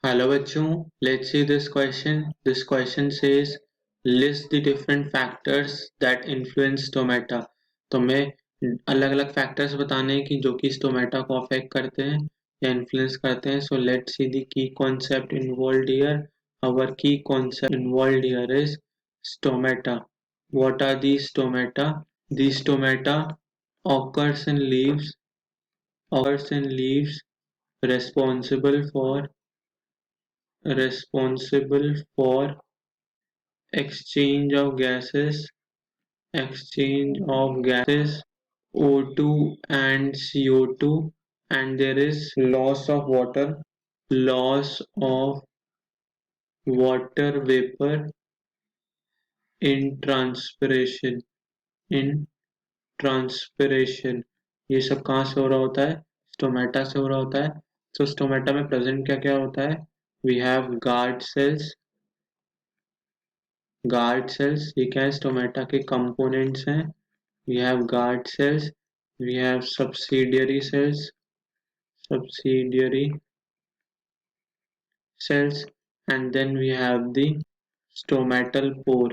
Hello बच्चों, let's see this question. This question says list the different factors that influence stomata. तो हमें अलग अलग factors बताने हैं कि जो कि stomata को affect करते हैं या influence करते हैं. So let's see the key concept involved here. Our key concept involved here is stomata. What are these stomata? These stomata occurs in leaves responsible for exchange of gases O2 and CO2, and there is loss of water vapor in transpiration. ये सब कहाँ से हो रहा होता है? Stomata से हो रहा होता है. तो स्टोमेटा में प्रेजेंट क्या क्या होता है? We have guard cells. ये क्या है? स्टोमेटा के कंपोनेंट्स हैं. We have guard cells, we have subsidiary cells, and then we have the stomatal pore.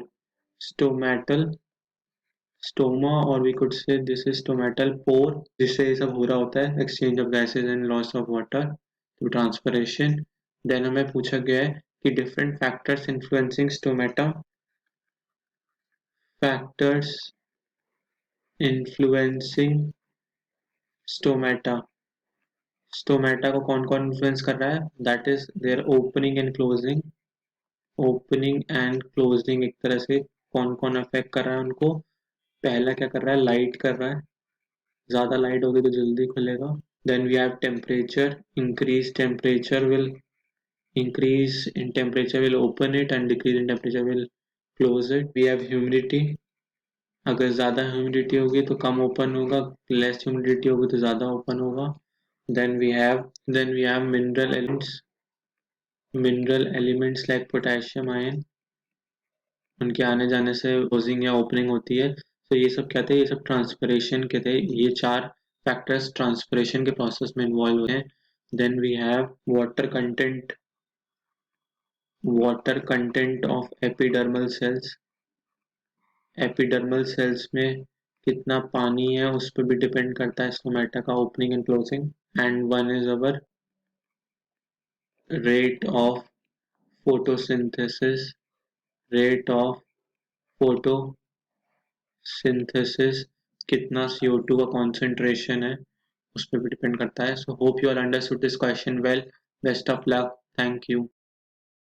Stoma, or we could say this is stomatal pore, जिससे ये सब हो रहा होता है, exchange of gases and loss of water to transpiration. Then हमें पूछा गया है कि different factors influencing stomata. Stomata को कौन कौन इन्फ्लुएंस कर रहा है? That is their opening and closing. एक तरह से कौन कौन अफेक्ट कर रहा है उनको? पहला क्या कर रहा है? लाइट कर रहा है. ज्यादा लाइट होगी तो जल्दी खुलेगा. Then we have temperature. increase in temperature will open it and decrease in temperature will close it. We have humidity. अगर ज़्यादा ह्यूमिडिटी होगी तो कम ओपन होगा, लेस ह्यूमिडिटी होगी तो ज़्यादा ओपन होगा. then we have mineral elements like potassium ion. उनके आने जाने से क्लोजिंग या ओपनिंग होती है. तो ये सब क्या थे? ये सब ट्रांसपिरेशन के थे. ये चार फैक्टर्स ट्रांसपिरेशन के प्रोसेस में इन्वॉल्व हुए हैं. Then we have water content of epidermal cells में कितना पानी है उस पर भी डिपेंड करता है स्टोमेटा का opening and closing. And one is our rate of photosynthesis. Rate of photosynthesis कितना CO2 का कॉन्सेंट्रेशन है उस पर भी डिपेंड करता है. So hope you all understood this question well. Best of luck. Thank you.